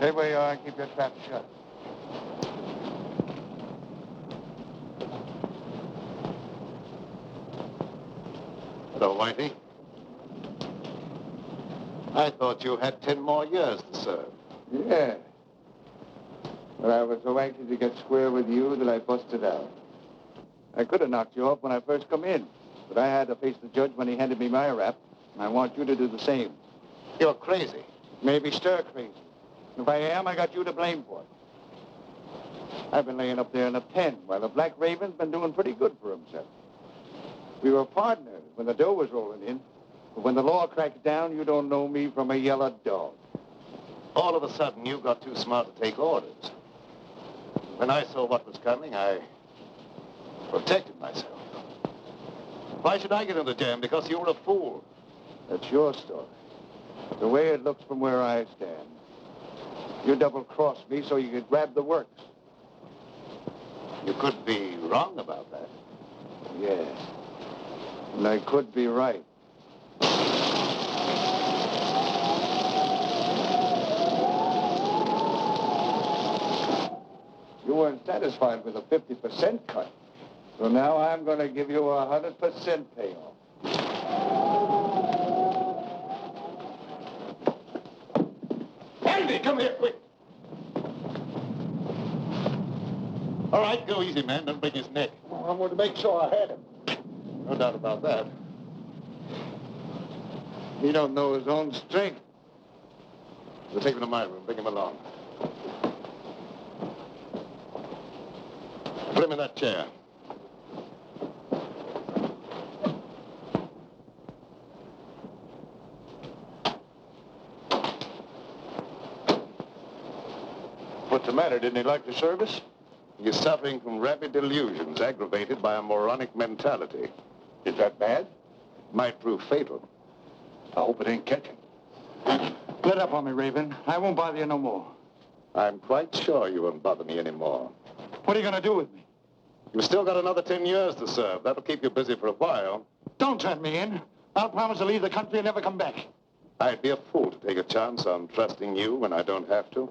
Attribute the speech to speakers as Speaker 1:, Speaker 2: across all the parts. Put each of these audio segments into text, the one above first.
Speaker 1: Stay where you are and keep your trap shut.
Speaker 2: Hello, Whitey. I thought you had 10 more years to serve.
Speaker 1: Yeah. But I was so anxious to get square with you that I busted out. I could have knocked you off when I first come in, but I had to face the judge when he handed me my rap, and I want you to do the same.
Speaker 2: You're crazy.
Speaker 1: Maybe stir crazy. If I am, I got you to blame for it. I've been laying up there in a pen while the Black Raven's been doing pretty good for himself. We were partners when the dough was rolling in, but when the law cracks down, you don't know me from a yellow dog.
Speaker 2: All of a sudden, you got too smart to take orders. When I saw what was coming, I protected myself. Why should I get in the jam? Because you were a fool.
Speaker 1: That's your story. The way it looks from where I stand. You double-crossed me so you could grab the works.
Speaker 2: You could be wrong about that.
Speaker 1: Yeah. And I could be right. You weren't satisfied with a 50% cut. So now I'm going to give you a 100% payoff.
Speaker 2: Andy, come here, quick. All right, go easy, man. Don't break his neck.
Speaker 1: Well, I wanted to make sure I had him.
Speaker 2: No doubt about that.
Speaker 1: He don't know his own strength.
Speaker 2: We'll take him to my room. Bring him along. Put him in that chair.
Speaker 1: What's the matter? Didn't he like the service?
Speaker 2: He's suffering from rapid delusions aggravated by a moronic mentality.
Speaker 1: Is that bad?
Speaker 2: Might prove fatal.
Speaker 1: I hope it ain't catching. Let up on me, Raven. I won't bother you no more.
Speaker 2: I'm quite sure you won't bother me anymore.
Speaker 1: What are you going to do with me?
Speaker 2: You've still got another 10 years to serve. That'll keep you busy for a while.
Speaker 1: Don't turn me in. I'll promise to leave the country and never come back.
Speaker 2: I'd be a fool to take a chance on trusting you when I don't have to.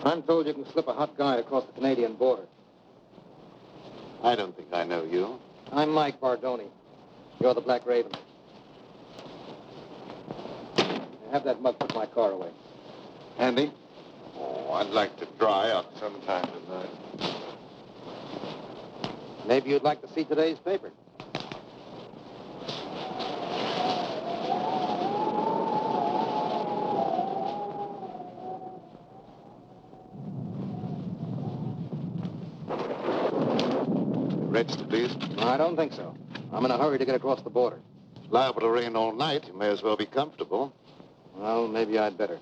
Speaker 3: I'm told you can slip a hot guy across the Canadian border.
Speaker 2: I don't think I know you.
Speaker 3: I'm Mike Bardoni. You're the Black Raven. Have that mug put my car away.
Speaker 2: Andy? Oh, I'd like to dry up sometime tonight.
Speaker 3: Maybe you'd like to see today's paper.
Speaker 2: Register, please.
Speaker 3: I don't think so. I'm in a hurry to get across the border.
Speaker 2: It's liable to rain all night. You may as well be comfortable.
Speaker 3: Well, maybe I'd better.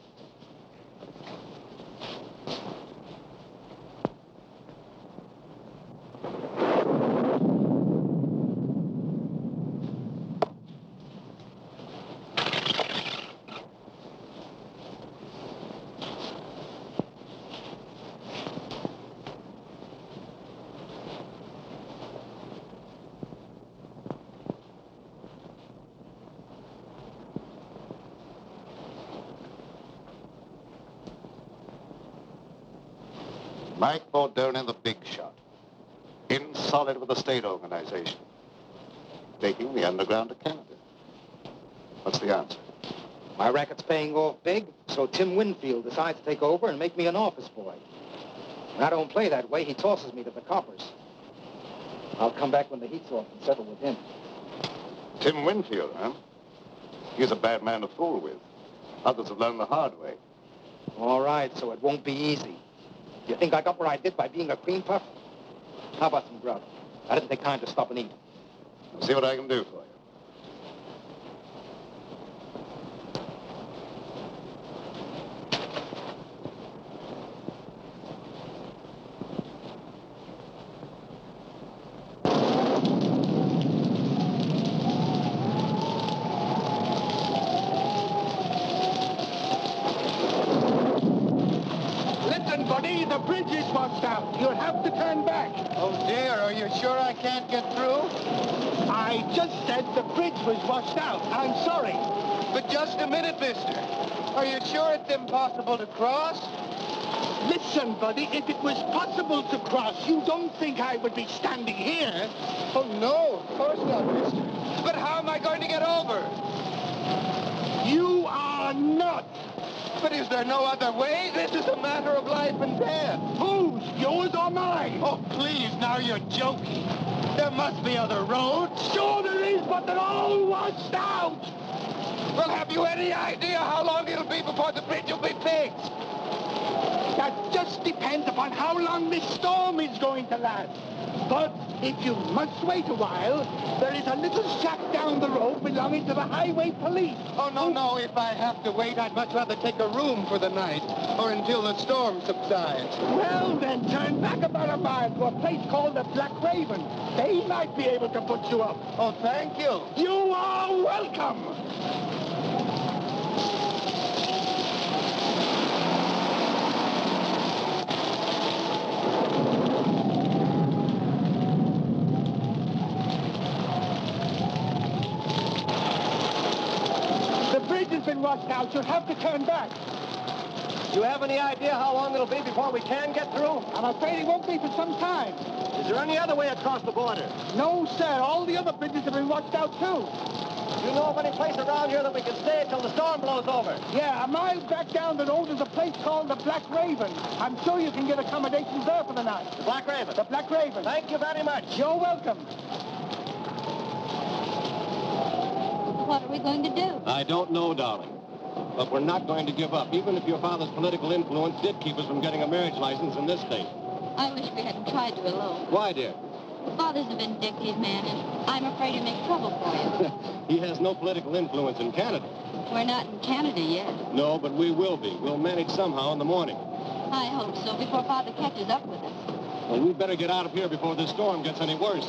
Speaker 2: Mike Bardoni, the big shot. In solid with the state organization. Taking the underground to Canada. What's the answer?
Speaker 3: My racket's paying off big, so Tim Winfield decides to take over and make me an office boy. When I don't play that way, he tosses me to the coppers. I'll come back when the heat's off and settle with him.
Speaker 2: Tim Winfield, huh? He's a bad man to fool with. Others have learned the hard way.
Speaker 3: All right, so it won't be easy. You think I got what I did by being a cream puff? How about some grub? I didn't take time to stop and eat.
Speaker 2: I'll see what I can do for you.
Speaker 1: Buddy, the bridge is washed out. You'll have to turn back.
Speaker 3: Oh, dear. Are you sure I can't get through?
Speaker 1: I just said the bridge was washed out. I'm sorry.
Speaker 3: But just a minute, mister. Are you sure it's impossible to cross?
Speaker 1: Listen, buddy, if it was possible to cross, you don't think I would be standing here?
Speaker 3: Oh, no, of course not, mister. But how am I going to get over?
Speaker 1: You are not.
Speaker 3: But is there no other way? This is a matter of life and death.
Speaker 1: Whose? Yours or mine?
Speaker 3: Oh, please, now you're joking. There must be other roads.
Speaker 1: Sure there is, but they're all washed out.
Speaker 3: Well, have you any idea how long it'll be before the bridge will be fixed?
Speaker 1: That just depends upon how long this storm is going to last. But if you must wait a while, there is a little shack down the road belonging to the highway police.
Speaker 3: Oh, no. If I have to wait, I'd much rather take a room for the night or until the storm subsides.
Speaker 1: Well, then turn back about a mile to a place called the Black Raven. They might be able to put you up.
Speaker 3: Oh, thank you.
Speaker 1: You are welcome. The bridge is
Speaker 4: have been washed out. You'll have to turn back.
Speaker 5: Do you have any idea how long it'll be before we can get through?
Speaker 4: I'm afraid it won't be for some time.
Speaker 5: Is there any other way across the border?
Speaker 4: No, sir. All the other bridges have been washed out, too.
Speaker 5: Do you know of any place around here that we can stay till the storm blows over?
Speaker 4: Yeah, a mile back down the road is a place called the Black Raven. I'm sure you can get accommodations there for the night.
Speaker 5: The Black Raven?
Speaker 4: The Black Raven.
Speaker 5: Thank you very much.
Speaker 4: You're welcome.
Speaker 6: What are we going to do?
Speaker 7: I don't know, darling. But we're not going to give up, even if your father's political influence did keep us from getting a marriage license in this state.
Speaker 6: I wish we hadn't tried to elope.
Speaker 7: Why, dear?
Speaker 6: Father's a vindictive man, and I'm afraid he'll make trouble for you.
Speaker 7: He has no political influence in Canada.
Speaker 6: We're not in Canada yet.
Speaker 7: No, but we will be. We'll manage somehow in the morning.
Speaker 6: I hope so, before Father catches up with us.
Speaker 7: Well, we'd better get out of here before this storm gets any worse.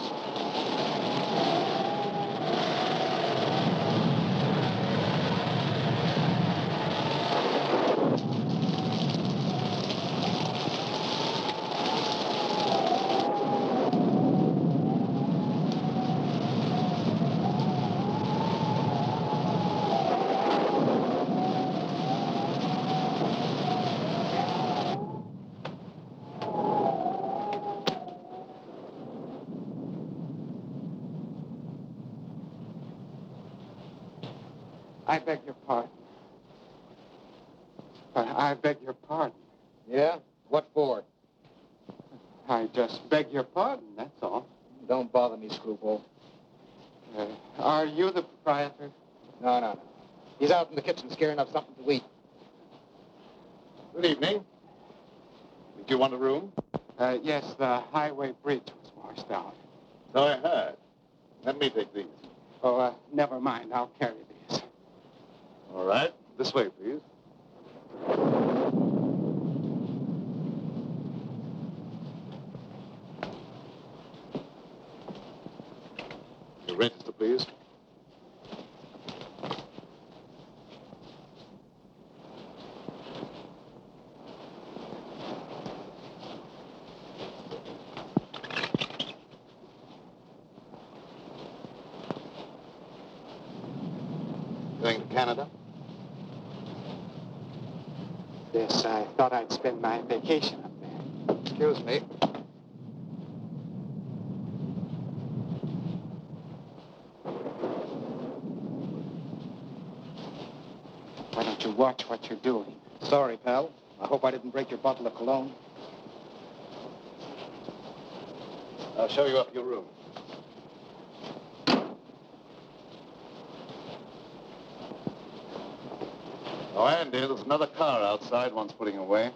Speaker 4: I beg your pardon. I beg your pardon.
Speaker 3: Yeah? What for?
Speaker 4: I just beg your pardon, that's all.
Speaker 3: Don't bother me, screwball.
Speaker 4: Are you the proprietor?
Speaker 3: No. He's out in the kitchen scaring up something to eat.
Speaker 2: Good evening. Did you want a room?
Speaker 4: Yes, the highway bridge was washed out.
Speaker 2: So I heard. Let me take these.
Speaker 4: Oh, never mind. I'll carry these.
Speaker 2: All right. This way, please. Your register, please. Going to Canada?
Speaker 4: Yes, I thought I'd spend my vacation up there.
Speaker 3: Excuse me.
Speaker 4: Why don't you watch what you're doing?
Speaker 3: Sorry, pal. I hope I didn't break your bottle of cologne.
Speaker 2: I'll show you up your room. Oh, Andy, there's another car outside one's putting away.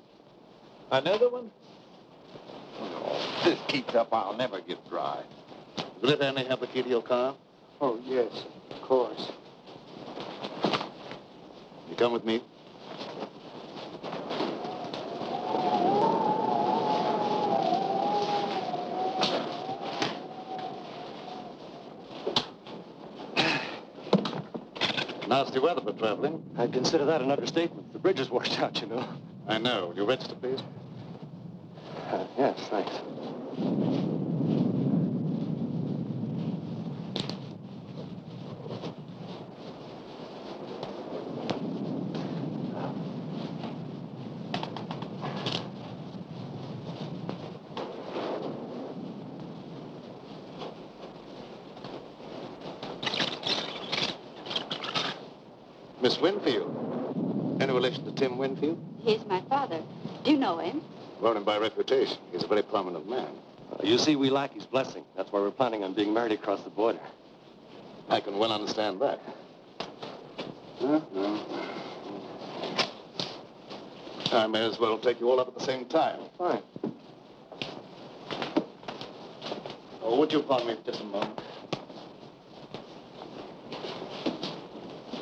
Speaker 5: Another one?
Speaker 2: Oh, this keeps up, I'll never get dry. Will it, Andy, have the key to your car?
Speaker 4: Oh, yes, of course.
Speaker 2: You come with me? Nasty weather for traveling.
Speaker 7: I'd consider that an understatement. The bridge is washed out, you know.
Speaker 2: I know. Your register, please.
Speaker 7: Yes, thanks.
Speaker 2: Miss Winfield. Any relation to Tim Winfield?
Speaker 6: He's my father. Do you know him?
Speaker 2: Known him by reputation. He's a very prominent man.
Speaker 7: You see, we lack his blessing. That's why we're planning on being married across the border.
Speaker 2: I can well understand that. I may as well take you all up at the same time.
Speaker 3: Fine.
Speaker 2: Oh, would you pardon me for just a moment?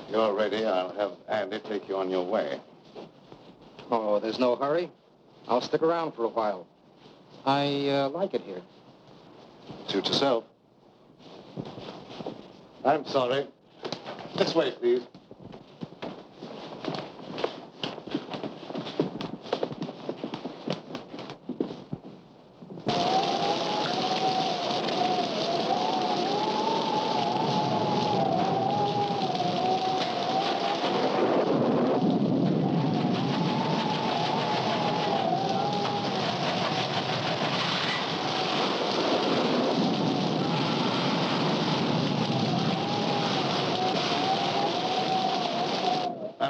Speaker 2: You're ready. I'll have Andy take you on your way.
Speaker 3: Oh, there's no hurry. I'll stick around for a while. I like it here.
Speaker 2: Suit yourself. I'm sorry. This way, please.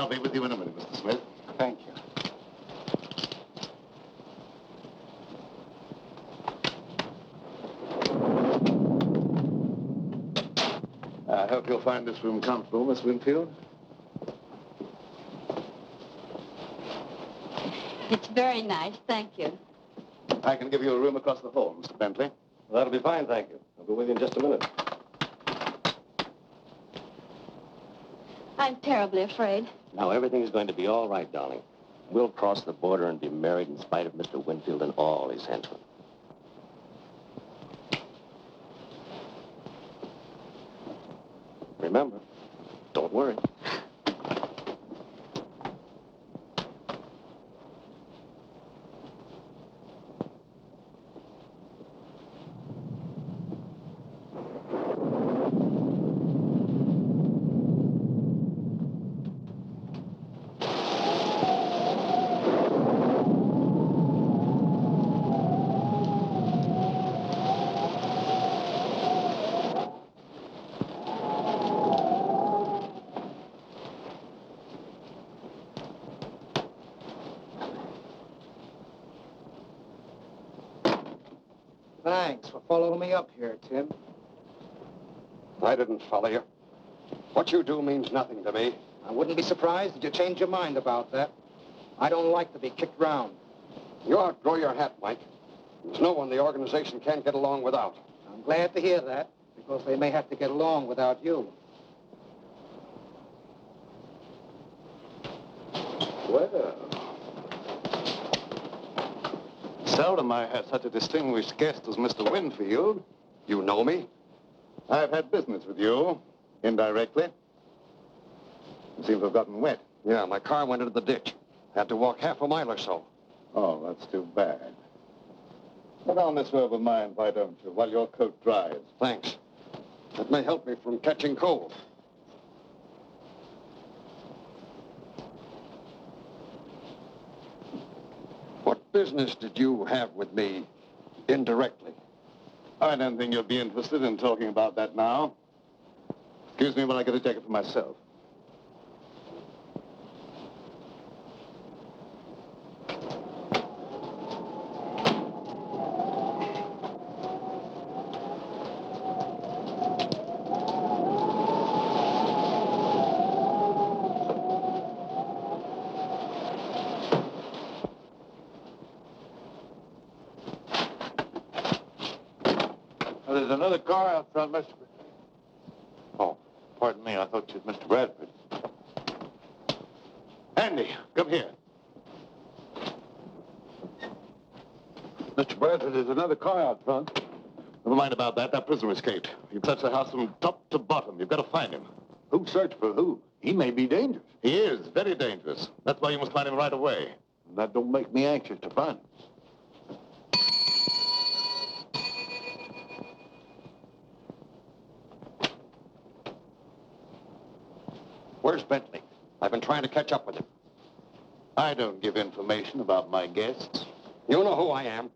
Speaker 2: I'll be with you in a minute, Mr. Smith.
Speaker 7: Thank you.
Speaker 2: I hope you'll find this room comfortable, Miss Winfield.
Speaker 6: It's very nice, thank you.
Speaker 2: I can give you a room across the hall, Mr. Bentley.
Speaker 7: Well, that'll be fine, thank you. I'll be with you in just a minute.
Speaker 6: I'm terribly afraid.
Speaker 7: Now, everything's going to be all right, darling. We'll cross the border and be married in spite of Mr. Winfield and all his henchmen. Remember, don't worry.
Speaker 3: Thanks for following me up here, Tim.
Speaker 7: I didn't follow you. What you do means nothing to me.
Speaker 3: I wouldn't be surprised if you changed your mind about that. I don't like to be kicked round.
Speaker 7: You outgrow your hat, Mike. There's no one the organization can't get along without.
Speaker 3: I'm glad to hear that, because they may have to get along without you.
Speaker 2: Well, seldom I have such a distinguished guest as Mr. Winfield.
Speaker 7: You know me?
Speaker 2: I've had business with you, indirectly. You seem to have gotten wet.
Speaker 7: Yeah, my car went into the ditch. Had to walk half a mile or so.
Speaker 2: Oh, that's too bad. Put on this robe of mine, why don't you, while your coat dries?
Speaker 7: Thanks. That may help me from catching cold. What business did you have with me indirectly?
Speaker 2: I don't think you'll be interested in talking about that now. Excuse me while I get a jacket for myself.
Speaker 1: There's another car out front, Mr.
Speaker 2: Oh, pardon me. I thought you was Mr. Bradford. Andy, come here.
Speaker 1: Mr. Bradford, there's another car out front.
Speaker 2: Never mind about that. That prisoner escaped. He searched the house from top to bottom. You've got to find him.
Speaker 1: Who searched for who? He may be dangerous.
Speaker 2: He is very dangerous. That's why you must find him right away.
Speaker 1: That don't make me anxious to find him.
Speaker 7: Where's Bentley? I've been trying to catch up with him.
Speaker 2: I don't give information about my guests.
Speaker 7: You know who I am.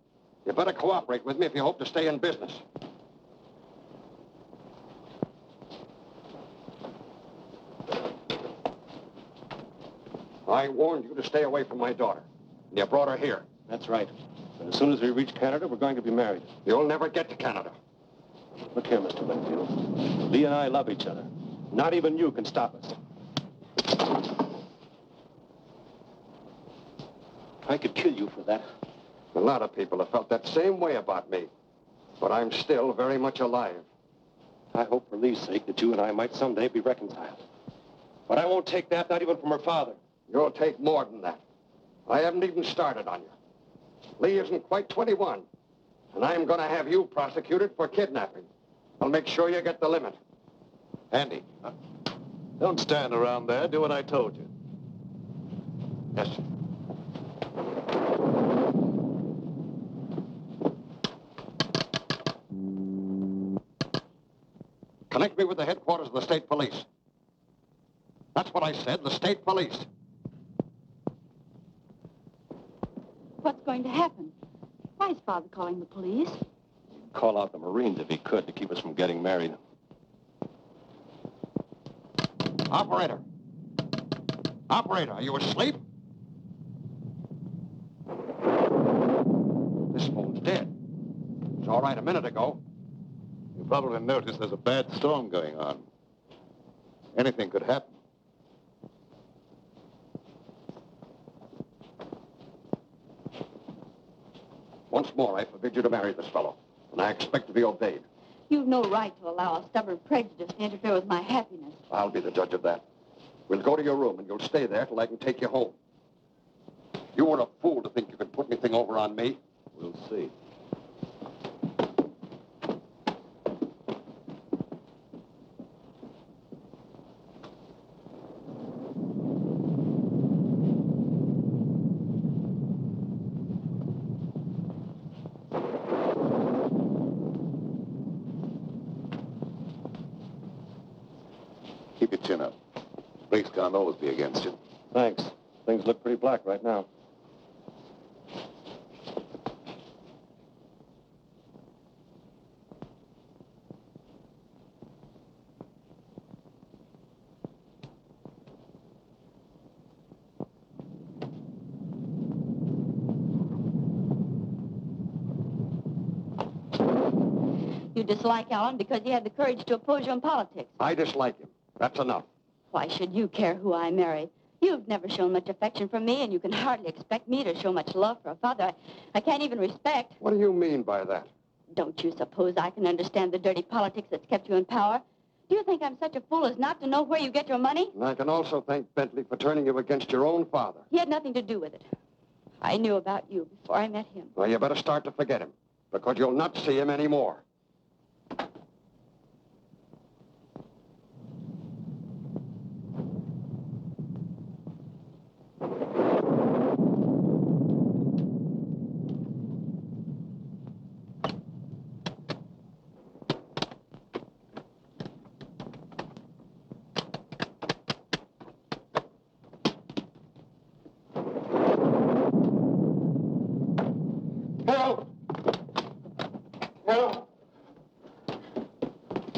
Speaker 7: You better cooperate with me if you hope to stay in business. I warned you to stay away from my daughter. And you brought her here.
Speaker 5: That's right. And as soon as we reach Canada, we're going to be married.
Speaker 7: You'll never get to Canada.
Speaker 5: Look here, Mr. Winfield. Lee and I love each other. Not even you can stop us. I could kill you for that.
Speaker 7: A lot of people have felt that same way about me. But I'm still very much alive.
Speaker 5: I hope for Lee's sake that you and I might someday be reconciled. But I won't take that, not even from her father.
Speaker 7: You'll take more than that. I haven't even started on you. Lee isn't quite 21. And I'm going to have you prosecuted for kidnapping. I'll make sure you get the limit.
Speaker 2: Andy, don't stand around there. Do what I told you.
Speaker 7: Yes, sir. Connect me with the headquarters of the state police. That's what I said, the state police.
Speaker 6: What's going to happen? Why is Father calling the police?
Speaker 5: He'd call out the Marines if he could to keep us from getting married.
Speaker 7: Operator. Operator, are you asleep? This phone's dead. It's all right a minute ago.
Speaker 2: You probably noticed there's a bad storm going on. Anything could happen.
Speaker 7: Once more, I forbid you to marry this fellow, and I expect to be obeyed.
Speaker 6: You've no right to allow a stubborn prejudice to interfere with my happiness.
Speaker 7: I'll be the judge of that. We'll go to your room, and you'll stay there till I can take you home. You were a fool to think you could put anything over on me.
Speaker 2: We'll see. Keep your chin up. Brakes can't always be against you.
Speaker 5: Thanks. Things look pretty black right now.
Speaker 6: You dislike Alan because he had the courage to oppose you in politics.
Speaker 7: I dislike him. That's enough.
Speaker 6: Why should you care who I marry? You've never shown much affection for me, and you can hardly expect me to show much love for a father I can't even respect.
Speaker 7: What do you mean by that?
Speaker 6: Don't you suppose I can understand the dirty politics that's kept you in power? Do you think I'm such a fool as not to know where you get your money?
Speaker 7: And I can also thank Bentley for turning you against your own father.
Speaker 6: He had nothing to do with it. I knew about you before I met him.
Speaker 7: Well, you better start to forget him, because you'll not see him anymore.
Speaker 4: Help! Help!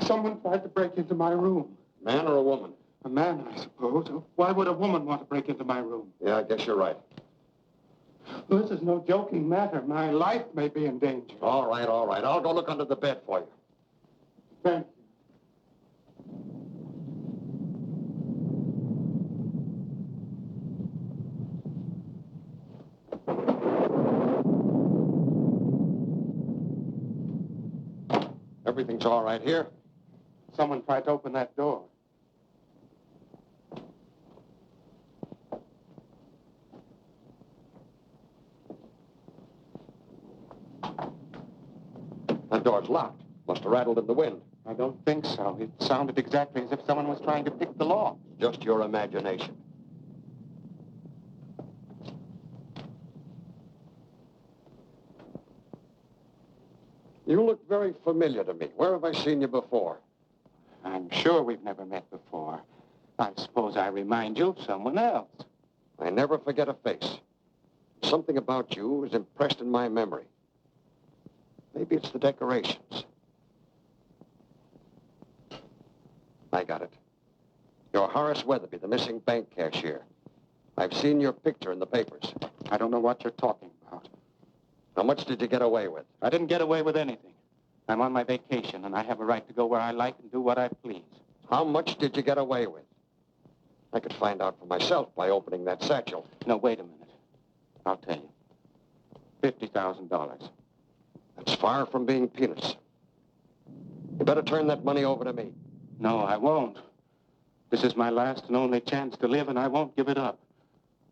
Speaker 4: Someone tried to break into my room.
Speaker 7: Man or a woman?
Speaker 4: A man, I suppose. Why would a woman want to break into my room?
Speaker 7: Yeah, I guess you're right.
Speaker 4: This is no joking matter. My life may be in danger.
Speaker 7: All right, all right. I'll go look under the bed for you.
Speaker 4: Thank you.
Speaker 7: Everything's all right here.
Speaker 4: Someone tried to open that door.
Speaker 7: That door's locked. Must have rattled in the wind.
Speaker 4: I don't think so. It sounded exactly as if someone was trying to pick the lock.
Speaker 7: Just your imagination. You look very familiar to me. Where have I seen you before?
Speaker 4: I'm sure we've never met before. I suppose I remind you of someone else.
Speaker 7: I never forget a face. Something about you is impressed in my memory. Maybe it's the decorations. I got it. You're Horace Weatherby, the missing bank cashier. I've seen your picture in the papers.
Speaker 4: I don't know what you're talking about.
Speaker 7: How much did you get away with?
Speaker 4: I didn't get away with anything. I'm on my vacation, and I have a right to go where I like and do what I please.
Speaker 7: How much did you get away with? I could find out for myself by opening that satchel.
Speaker 4: No, wait a minute. I'll tell you. $50,000.
Speaker 7: That's far from being peanuts. You better turn that money over to me.
Speaker 4: No, I won't. This is my last and only chance to live, and I won't give it up.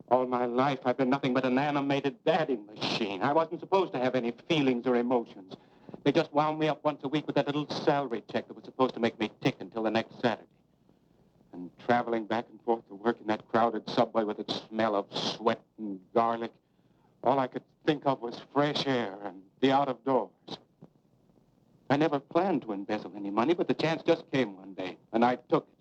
Speaker 4: All my life, I've been nothing but an animated batting machine. I wasn't supposed to have any feelings or emotions. They just wound me up once a week with that little salary check that was supposed to make me tick until the next Saturday. And traveling back and forth to work in that crowded subway with its smell of sweat and garlic, all I could think of was fresh air and the out of doors. I never planned to embezzle any money, but the chance just came one day, and I took it.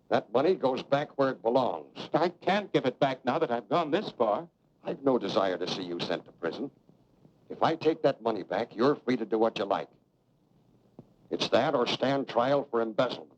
Speaker 7: That money goes back where it belongs.
Speaker 4: I can't give it back now that I've gone this far.
Speaker 7: I've no desire to see you sent to prison. If I take that money back, you're free to do what you like. It's that or stand trial for embezzlement.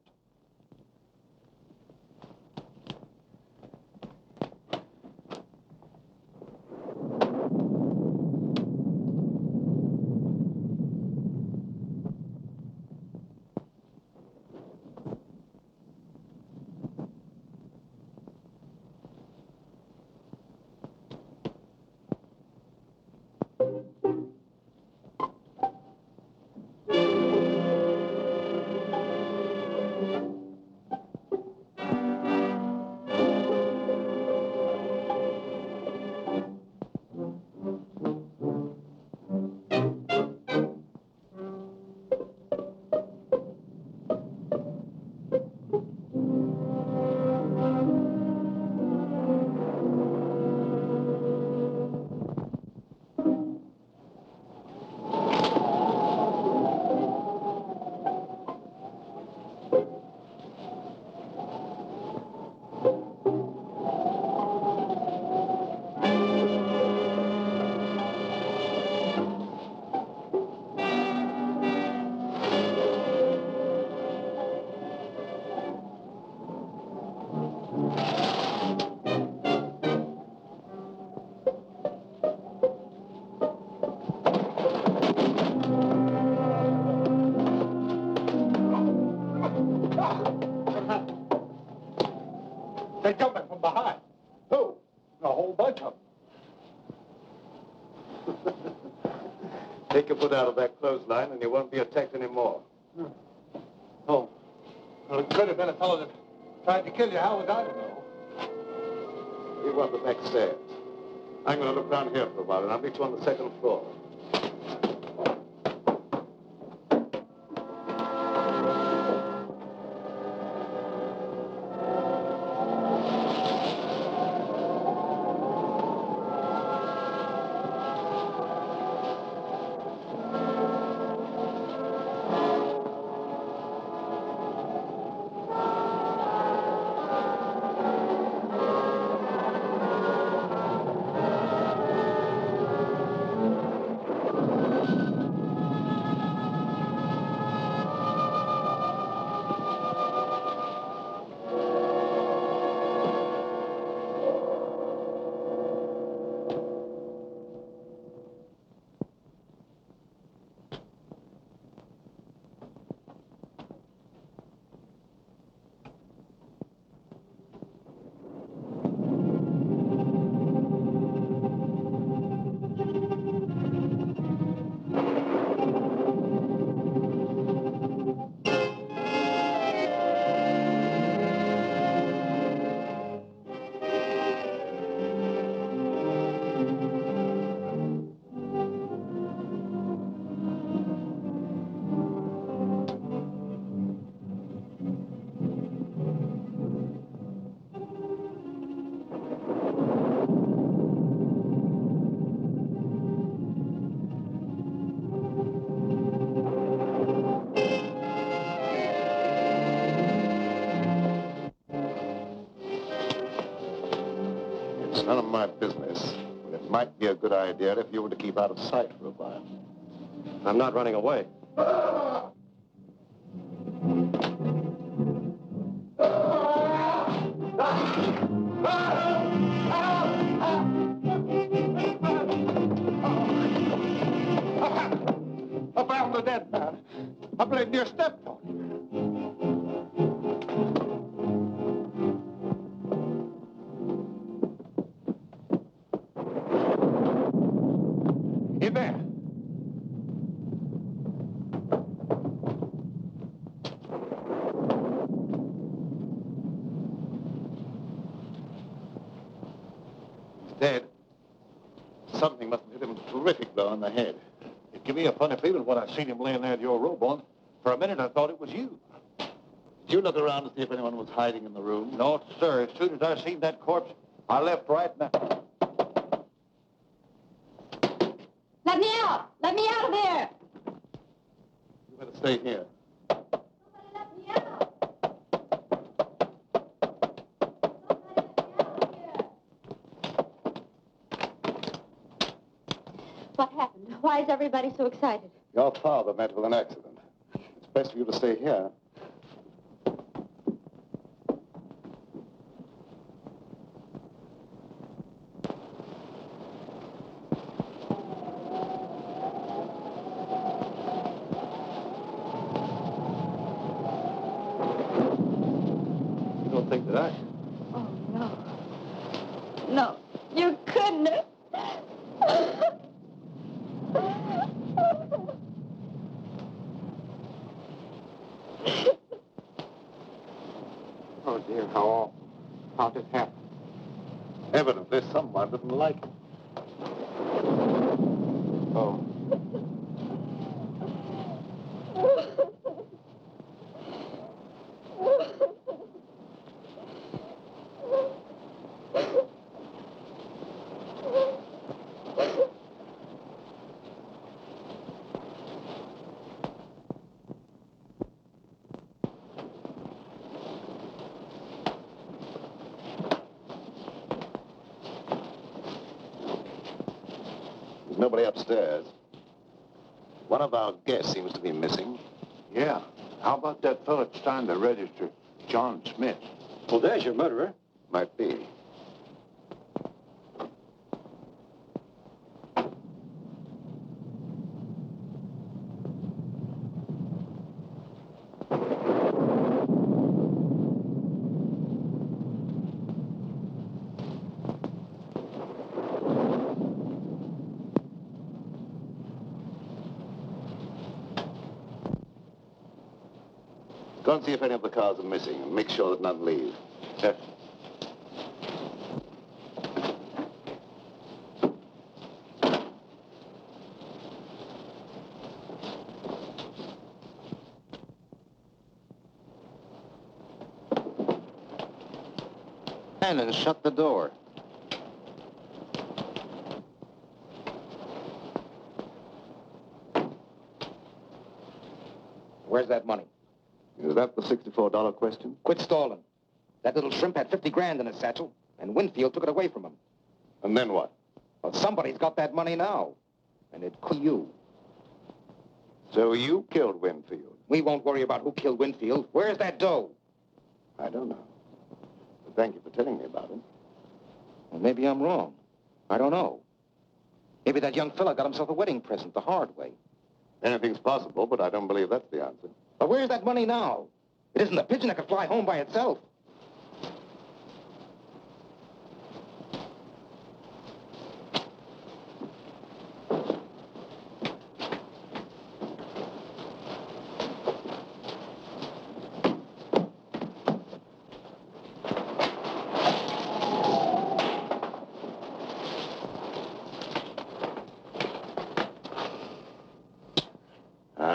Speaker 1: They're jumping from behind. Who? A whole bunch of them.
Speaker 2: Take your foot out of that clothesline and you won't be attacked anymore.
Speaker 1: Oh. Well, it could have been a fellow that tried to kill you. How was I to know?
Speaker 2: You want the back stairs. I'm going to look around here for a while, and I'll meet you on the second floor. It's none of my business, but it might be a good idea if you were to keep out of sight for a while.
Speaker 5: I'm not running away.
Speaker 1: I found the dead man. I believe you stepped on him. In there.
Speaker 2: He's dead. Something must have hit him a terrific blow on the head.
Speaker 1: It gave me a funny feeling when I seen him laying there with your robe on. For a minute, I thought it was you.
Speaker 2: Did you look around to see if anyone was hiding in the room?
Speaker 1: No, sir. As soon as I seen that corpse, I left right now.
Speaker 6: Let me out! Let me out of there!
Speaker 2: You better stay here.
Speaker 6: Somebody let me out! What happened? Why is everybody so excited?
Speaker 2: Your father met with an accident. It's best for you to stay here.
Speaker 1: You don't think that I...
Speaker 6: Oh, no. No, you couldn't have.
Speaker 4: Oh, dear, how awful. How'd it happen?
Speaker 2: Evidently, someone didn't like it.
Speaker 4: Oh.
Speaker 2: There's nobody upstairs. One of our guests seems to be missing.
Speaker 1: Yeah. How about that fellow that's trying to register, John Smith?
Speaker 5: Well, there's your murderer.
Speaker 2: Might be. Go and see if any of the cars are missing, and make sure that none leave.
Speaker 1: Yes.
Speaker 3: And shut the door. Where's that money?
Speaker 2: Is that the $64 question?
Speaker 3: Quit stalling. That little shrimp had 50 grand in his satchel, and Winfield took it away from him.
Speaker 2: And then what?
Speaker 3: Well, somebody's got that money now, and it could be you.
Speaker 2: So you killed Winfield?
Speaker 3: We won't worry about who killed Winfield. Where's that dough?
Speaker 2: I don't know. But thank you for telling me about it.
Speaker 3: Well, maybe I'm wrong. I don't know. Maybe that young fella got himself a wedding present the hard way.
Speaker 2: Anything's possible, but I don't believe that's the answer.
Speaker 3: But where's that money now? It isn't a pigeon that could fly home by itself.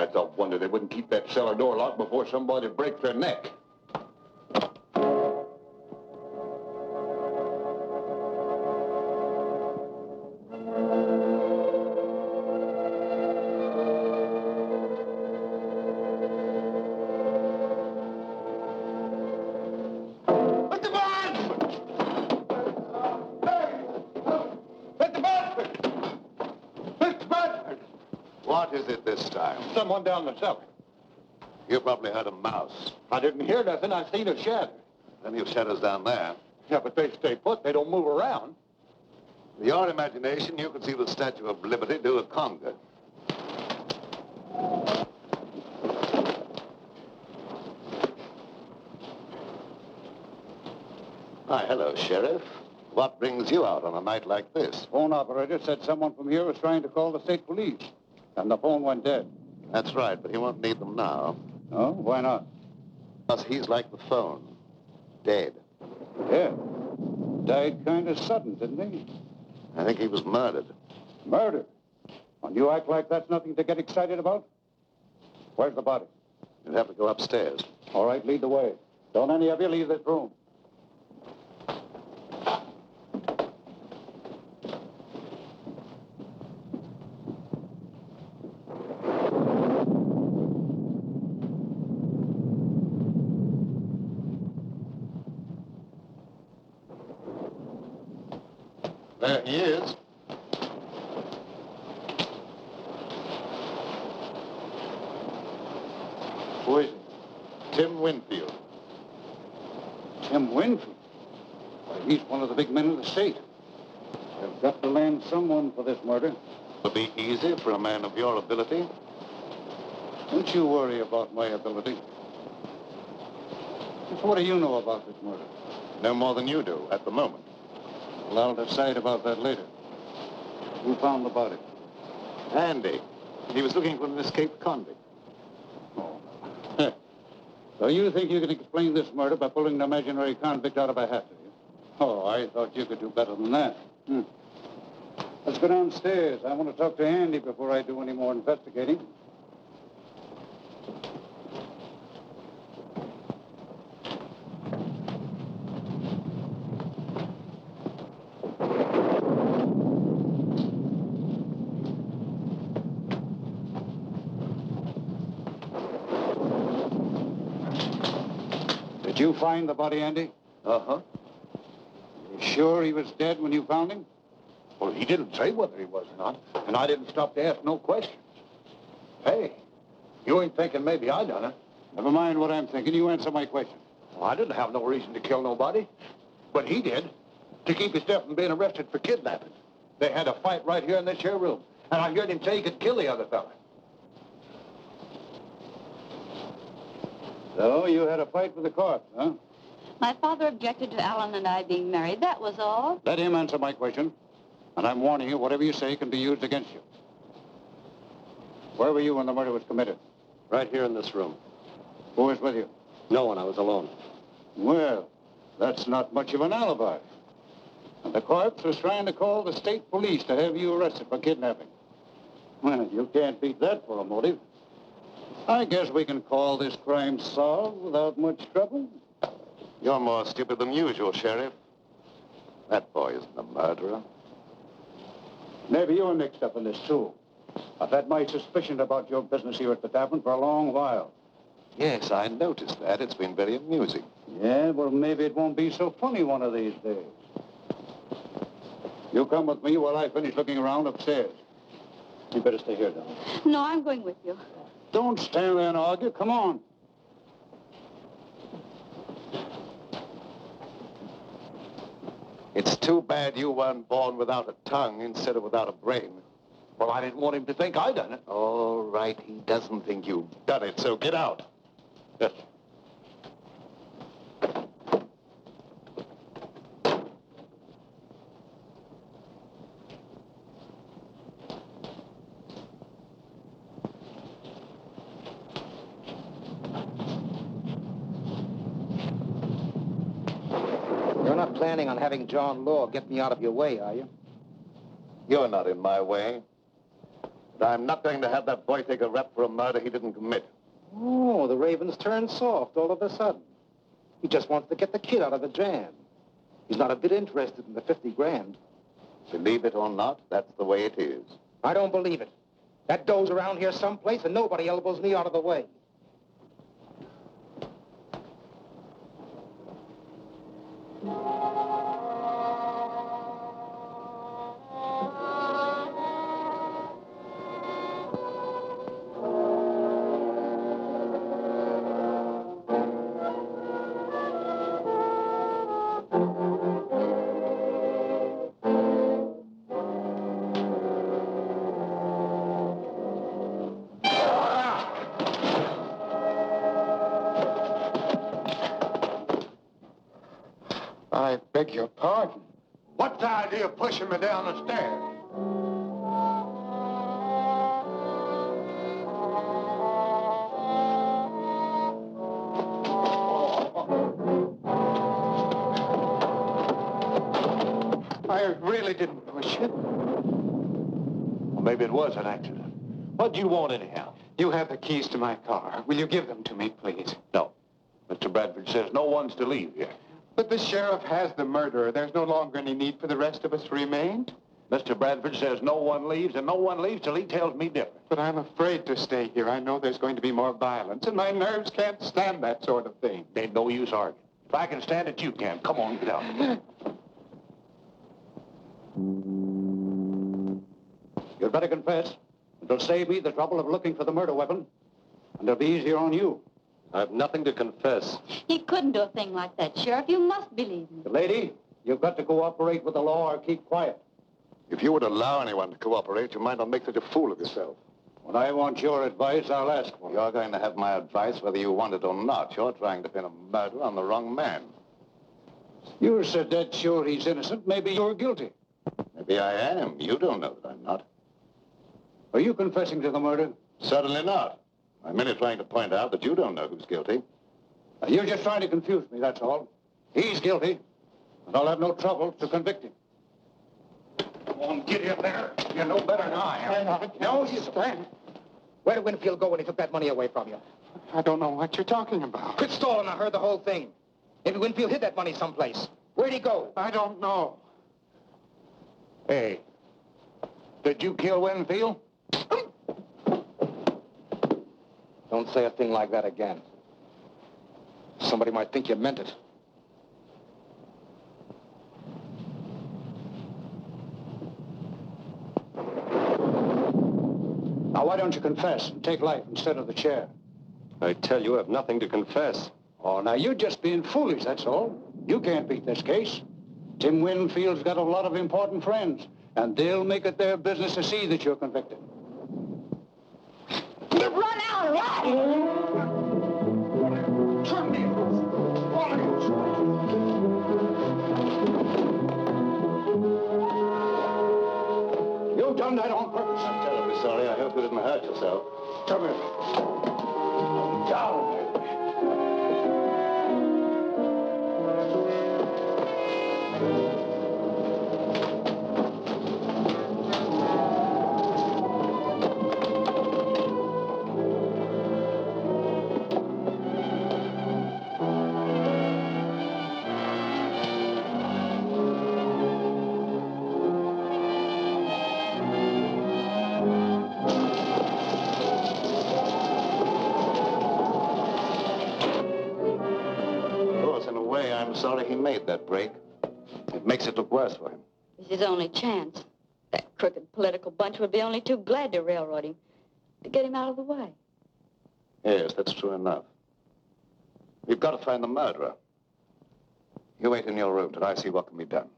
Speaker 1: It's a wonder they wouldn't keep that cellar door locked before somebody breaks their neck.
Speaker 2: What is it this time?
Speaker 1: Someone down the cellar.
Speaker 2: You probably heard a mouse.
Speaker 1: I didn't hear nothing. I seen a shadow.
Speaker 2: Plenty of shadows down there.
Speaker 1: Yeah, but they stay put. They don't move around.
Speaker 2: In your imagination, you could see the Statue of Liberty do a conga. Hi, hello, Sheriff. What brings you out on a night like this?
Speaker 1: Phone operator said someone from here was trying to call the state police. And the phone went dead.
Speaker 2: That's right, but he won't need them now.
Speaker 1: Oh, why not?
Speaker 2: Because he's like the phone. Dead.
Speaker 1: Yeah. Died kind of sudden, didn't he?
Speaker 2: I think he was murdered.
Speaker 1: Murder? And you act like that's nothing to get excited about? Where's the body?
Speaker 2: You'll have to go upstairs.
Speaker 1: All right, lead the way. Don't any of you leave this room.
Speaker 2: There he is.
Speaker 1: Who is it?
Speaker 2: Tim Winfield.
Speaker 1: Tim Winfield? Why, he's one of the big men in the state. They've got to land someone for this murder.
Speaker 2: It'll be easy for a man of your ability.
Speaker 1: Don't you worry about my ability. Just what do you know about this murder?
Speaker 2: No more than you do at the moment.
Speaker 1: Well, I'll decide about that later. Who found the body?
Speaker 2: Andy. He was looking for an escaped convict.
Speaker 1: Oh. So you think you can explain this murder by pulling an imaginary convict out of a hat, do you? Oh, I thought you could do better than that. Let's go downstairs. I want to talk to Andy before I do any more investigating. Did you find the body, Andy?
Speaker 2: Uh-huh.
Speaker 1: You sure he was dead when you found him?
Speaker 7: Well, he didn't say whether he was or not, and I didn't stop to ask no questions. Hey, you ain't thinking maybe I done it.
Speaker 1: Never mind what I'm thinking. You answer my question.
Speaker 7: Well, I didn't have no reason to kill nobody, but he did, to keep his step from being arrested for kidnapping. They had a fight right here in this here room, and I heard him say he could kill the other fella.
Speaker 1: So you had a fight with the court, huh?
Speaker 6: My father objected to Alan and I being married. That was all.
Speaker 1: Let him answer my question. And I'm warning you, whatever you say can be used against you. Where were you when the murder was committed?
Speaker 5: Right here in this room.
Speaker 1: Who was with you?
Speaker 5: No one. I was alone.
Speaker 1: Well, that's not much of an alibi. And the corpse was trying to call the state police to have you arrested for kidnapping. Well, you can't beat that for a motive. I guess we can call this crime solved without much trouble.
Speaker 2: You're more stupid than usual, Sheriff. That boy isn't a murderer.
Speaker 1: Maybe you're mixed up in this, too. I've had my suspicion about your business here at the tavern for a long while.
Speaker 2: Yes, I noticed that. It's been very amusing.
Speaker 1: Yeah, well, maybe it won't be so funny one of these days. You come with me while I finish looking around upstairs. You better stay here, Don.
Speaker 6: No, I'm going with you.
Speaker 1: Don't stand there and argue. Come on.
Speaker 2: It's too bad you weren't born without a tongue instead of without a brain.
Speaker 1: Well, I didn't want him to think I done it.
Speaker 2: All right, he doesn't think you've done it, so get out.
Speaker 1: Yes.
Speaker 3: You're not planning on having John Law get me out of your way, are you?
Speaker 2: You're not in my way. But I'm not going to have that boy take a rap for a murder he didn't commit.
Speaker 3: Oh, the Raven's turned soft all of a sudden. He just wants to get the kid out of the jam. He's not a bit interested in the 50 grand.
Speaker 2: Believe it or not, that's the way it is.
Speaker 3: I don't believe it. That dough's around here someplace and nobody elbows me out of the way.
Speaker 1: I beg your pardon. What's the idea of pushing me down the stairs? I really didn't push you.
Speaker 2: Well, maybe it was an accident. What do you want anyhow?
Speaker 4: You have the keys to my car. Will you give them to me, please?
Speaker 2: No. Mr. Bradford says no one's to leave here.
Speaker 4: But the sheriff has the murderer. There's no longer any need for the rest of us to remain.
Speaker 2: Mr. Bradford says no one leaves, and no one leaves till he tells me different.
Speaker 4: But I'm afraid to stay here. I know there's going to be more violence, and my nerves can't stand that sort of thing.
Speaker 2: Ain't no use arguing. If I can stand it, you can. Come on, get out.
Speaker 1: You'd better confess. It'll save me the trouble of looking for the murder weapon, and it'll be easier on you.
Speaker 5: I've nothing to confess.
Speaker 6: He couldn't do a thing like that, Sheriff. You must believe me.
Speaker 1: Lady, you've got to cooperate with the law or keep quiet.
Speaker 2: If you would allow anyone to cooperate, you might not make such a fool of yourself.
Speaker 1: When I want your advice, I'll ask for it.
Speaker 2: You're going to have my advice whether you want it or not. You're trying to pin a murder on the wrong man.
Speaker 1: You're so dead sure he's innocent, maybe you're guilty.
Speaker 2: Maybe I am. You don't know that I'm not.
Speaker 1: Are you confessing to the murder?
Speaker 2: Certainly not. I'm merely trying to point out that you don't know who's guilty.
Speaker 1: You're just trying to confuse me, that's all. He's guilty, and I'll have no trouble to convict him. Come on, get in there. You know better than I am. No, you stand.
Speaker 3: Where did Winfield go when he took that money away from you?
Speaker 4: I don't know what you're talking about.
Speaker 3: Quit stalling. I heard the whole thing. Maybe Winfield hid that money someplace. Where'd he go?
Speaker 4: I don't know.
Speaker 1: Hey, did you kill Winfield?
Speaker 3: Don't say a thing like that again. Somebody might think you meant it. Now, why don't you confess and take life instead of the chair?
Speaker 5: I tell you, I have nothing to confess.
Speaker 1: Oh, now, you're just being foolish, that's all. You can't beat this case. Tim Winfield's got a lot of important friends, and they'll make it their business to see that you're convicted.
Speaker 6: Run out, run!
Speaker 1: You've done that on purpose.
Speaker 2: I'm terribly sorry. I hope you didn't hurt yourself.
Speaker 1: Come here. Down, baby.
Speaker 2: that break. It makes it look worse for him.
Speaker 6: It's his only chance. That crooked political bunch would be only too glad to railroad him, to get him out of the way.
Speaker 2: Yes, that's true enough. We've got to find the murderer. You wait in your room till I see what can be done.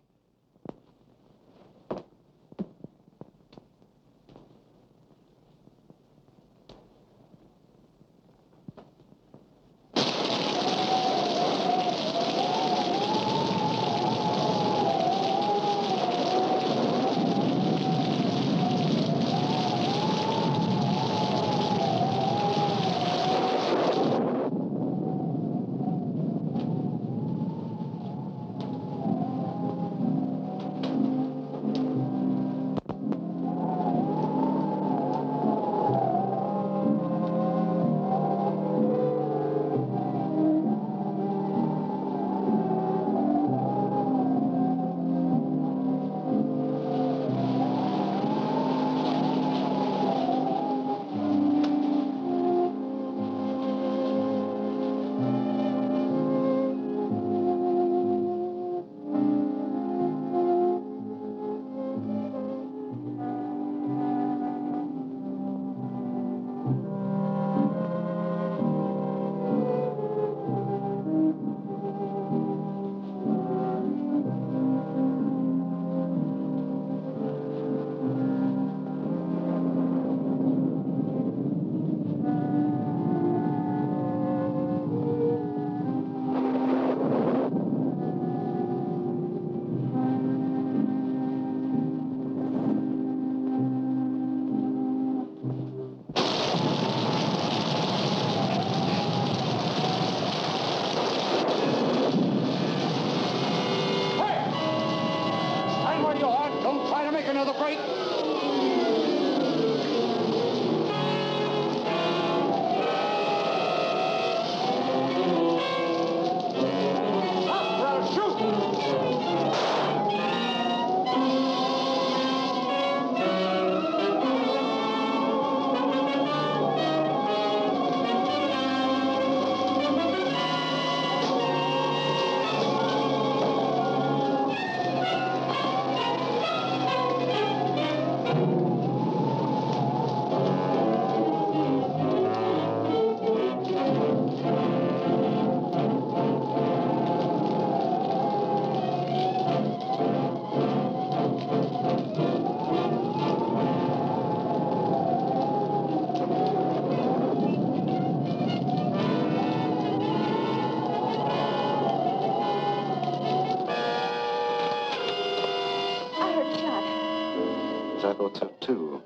Speaker 2: I thought so, too.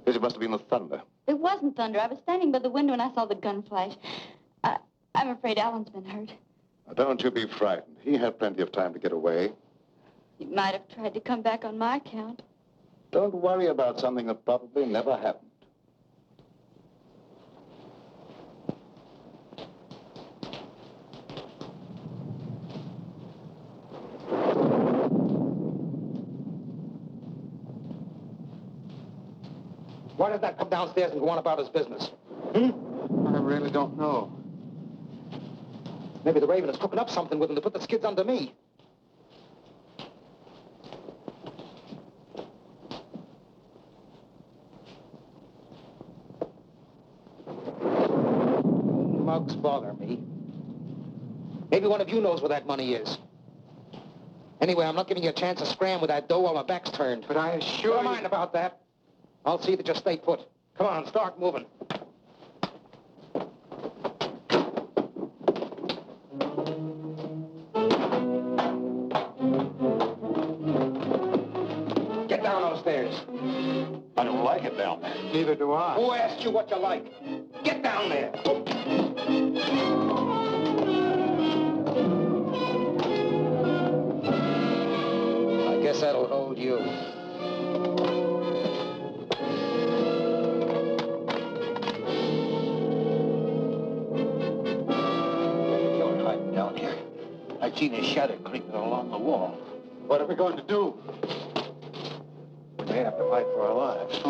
Speaker 2: It must have been the thunder.
Speaker 6: It wasn't thunder. I was standing by the window and I saw the gun flash. I'm afraid Alan's been hurt.
Speaker 2: Now, don't you be frightened. He had plenty of time to get away.
Speaker 6: He might have tried to come back on my account.
Speaker 2: Don't worry about something that probably never happened.
Speaker 3: Why did that come downstairs and go on about his business? I
Speaker 1: really don't know.
Speaker 3: Maybe the Raven is cooking up something with him to put the skids under me. Mugs bother me. Maybe one of you knows where that money is. Anyway, I'm not giving you a chance to scram with that dough while my back's turned.
Speaker 1: But I assure you...
Speaker 3: Never mind about that. I'll see that you stay put. Come on, start moving. Get down those stairs.
Speaker 2: I don't like it down there.
Speaker 1: Neither do I.
Speaker 3: Who asked you what you like? Get down there. I guess that'll hold you.
Speaker 8: You're hiding down here. I've seen his shadow creeping along the wall.
Speaker 1: What are we going to do?
Speaker 8: We may have to fight for our lives.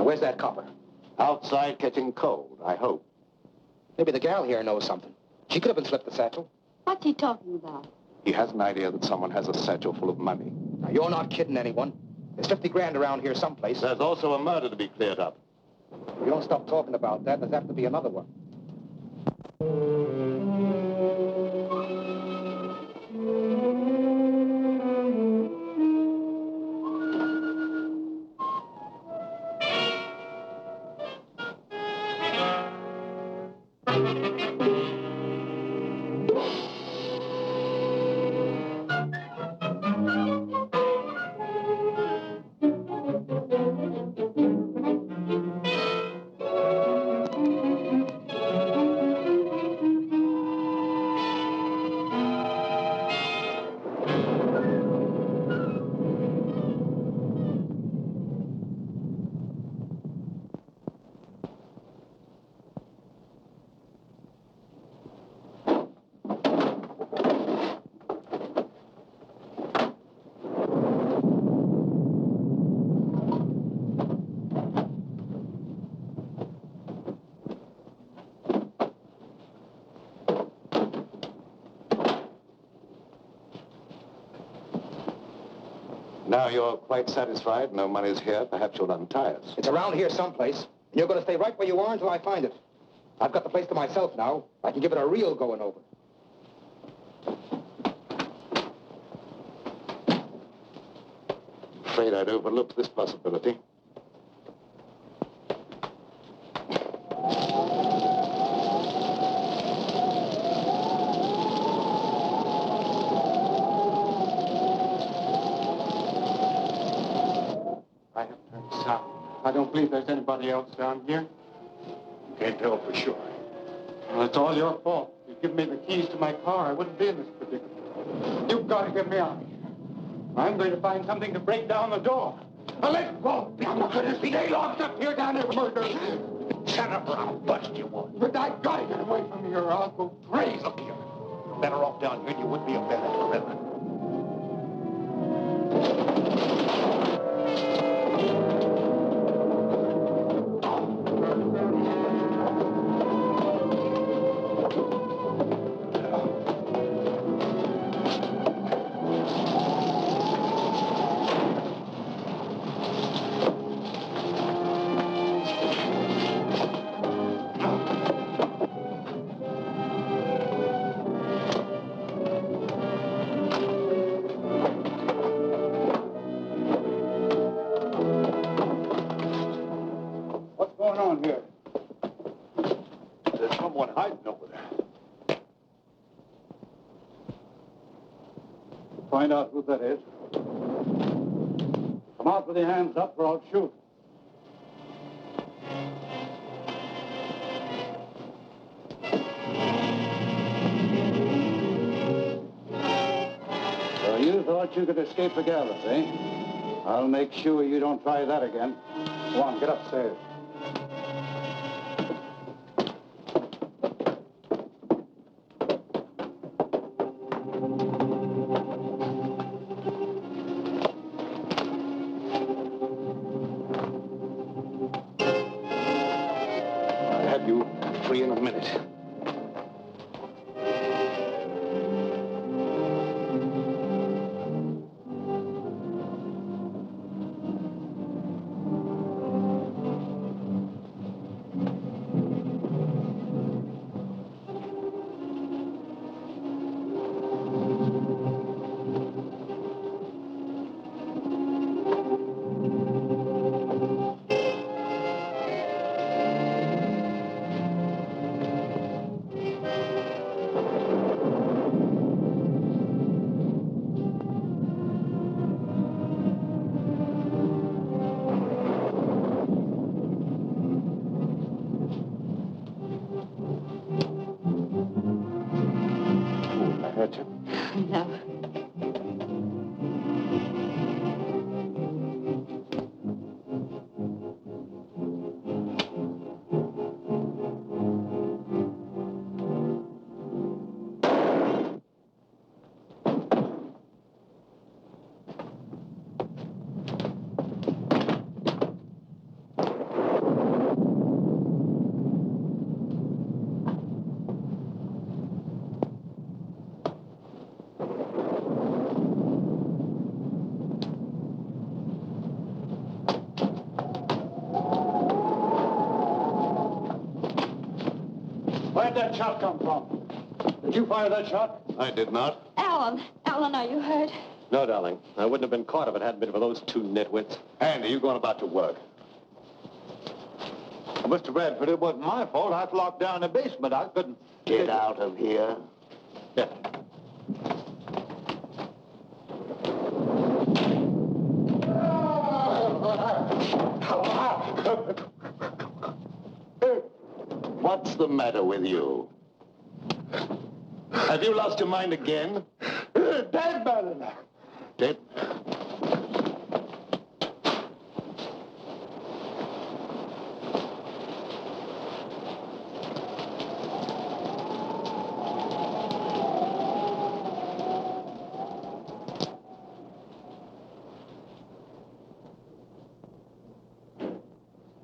Speaker 3: where's that copper?
Speaker 2: Outside catching cold, I hope.
Speaker 3: Maybe the gal here knows something. She could have been slipped the satchel.
Speaker 6: What's he talking about?
Speaker 2: He has an idea that someone has a satchel full of money.
Speaker 3: Now, you're not kidding anyone. There's 50 grand around here someplace.
Speaker 2: There's also a murder to be cleared up.
Speaker 3: If you don't stop talking about that, there's apt to be another one.
Speaker 2: Now you're quite satisfied, no money's here, perhaps you'll untie us.
Speaker 3: It's around here someplace, and you're going to stay right where you are until I find it. I've got the place to myself now. I can give it a real going over.
Speaker 2: Afraid I'd overlooked this possibility.
Speaker 4: I have turned south. I don't believe there's anybody else down here.
Speaker 2: Can't tell for sure.
Speaker 4: Well, it's all your fault. You'd given me the keys to my car, I wouldn't be in this predicament. You've got to get me out of here. I'm going to find something to break down the door. Now let go! I'm not going to stay locked up here down there murder.
Speaker 8: Shut up or I'll bust you one.
Speaker 4: But I got to get away from here or I'll go crazy.
Speaker 8: Look here. You're better off down here than you would be up there at the river.
Speaker 1: What's going on here?
Speaker 2: There's someone hiding over there.
Speaker 1: Find out who that is. Come out with your hands up or I'll shoot. So you thought you could escape the gallows, eh? I'll make sure you don't try that again. Go on, get upstairs.
Speaker 2: I'll have you free in a minute. hurt you.
Speaker 6: No.
Speaker 1: Where'd that shot come from? Did you fire that shot?
Speaker 2: I did not.
Speaker 6: Alan, are you hurt?
Speaker 5: No, darling. I wouldn't have been caught if it hadn't been for those two nitwits.
Speaker 2: Andy, you going about your work?
Speaker 1: Mr. Bradford, it wasn't my fault. I was locked down in the basement. I couldn't...
Speaker 2: Get out of here.
Speaker 5: Yeah.
Speaker 2: What's the matter with you? Have you lost your mind again?
Speaker 1: Dead, Madison.
Speaker 2: Dead?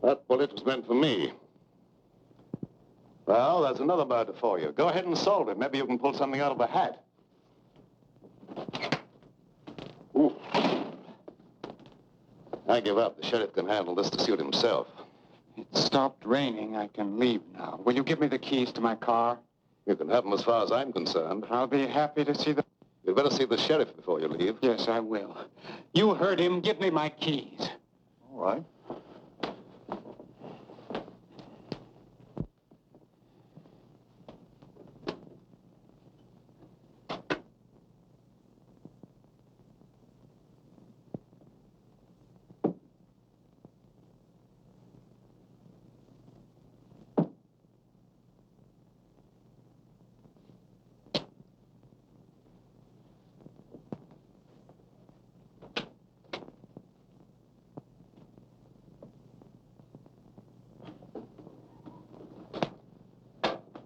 Speaker 2: That bullet was meant for me. Well, there's another murder for you. Go ahead and solve it. Maybe you can pull something out of the hat. Ooh. I give up. The sheriff can handle this to suit himself.
Speaker 4: It stopped raining. I can leave now. Will you give me the keys to my car?
Speaker 2: You can have them as far as I'm concerned.
Speaker 4: I'll be happy to see the...
Speaker 2: You'd better see the sheriff before you leave.
Speaker 4: Yes, I will. You heard him. Give me my keys.
Speaker 1: All right.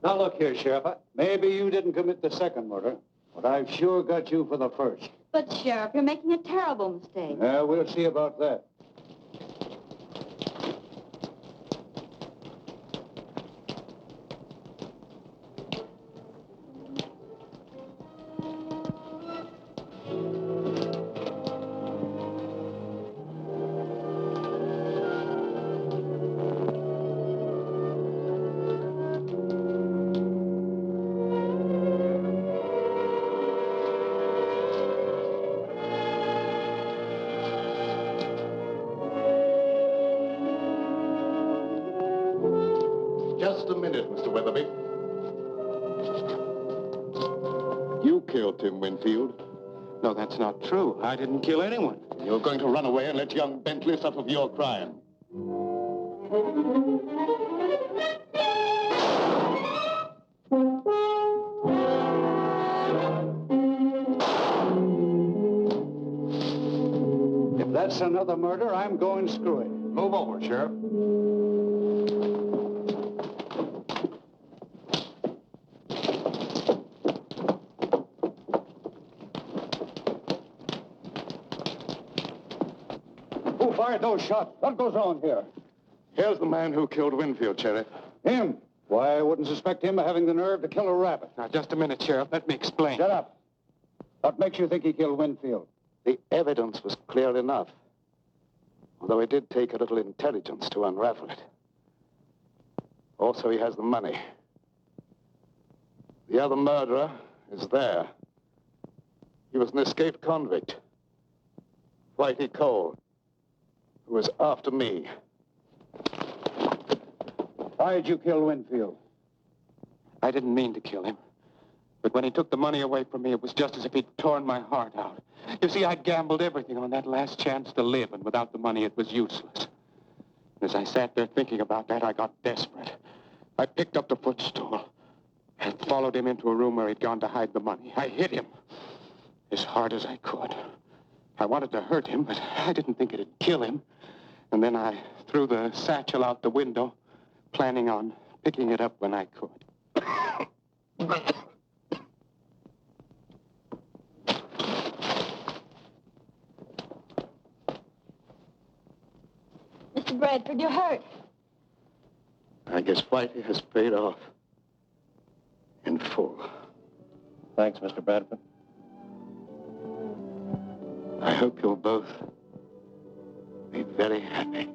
Speaker 1: Now, look here, Sheriff. Maybe you didn't commit the second murder, but I've sure got you for the first.
Speaker 6: But, Sheriff, you're making a terrible mistake.
Speaker 1: Yeah, we'll see about that.
Speaker 2: Just a minute, Mr. Weatherby. You killed Tim Winfield.
Speaker 4: No, that's not true. I didn't kill anyone.
Speaker 2: You're going to run away and let young Bentley suffer for your crime.
Speaker 1: If that's another murder, I'm going screwy.
Speaker 2: Move over, Sheriff.
Speaker 1: Who fired those shots? What goes on here?
Speaker 2: Here's the man who killed Winfield, Sheriff.
Speaker 1: Him? Why, I wouldn't suspect him of having the nerve to kill a rabbit.
Speaker 4: Now, just a minute, Sheriff. Let me explain.
Speaker 1: Shut up. What makes you think he killed Winfield?
Speaker 2: The evidence was clear enough. Although it did take a little intelligence to unravel it. Also, he has the money. The other murderer is there. He was an escaped convict. Whitey Cole, who was after me.
Speaker 1: Why'd you kill Winfield?
Speaker 4: I didn't mean to kill him. But when he took the money away from me, it was just as if he'd torn my heart out. You see, I'd gambled everything on that last chance to live, and without the money, it was useless. As I sat there thinking about that, I got desperate. I picked up the footstool. I followed him into a room where he'd gone to hide the money. I hit him as hard as I could. I wanted to hurt him, but I didn't think it'd kill him. And then I threw the satchel out the window, planning on picking it up when I could.
Speaker 6: Mr. Bradford, you're hurt.
Speaker 2: I guess Whitey has paid off in full.
Speaker 5: Thanks, Mr. Bradford.
Speaker 2: I hope you'll both be very happy.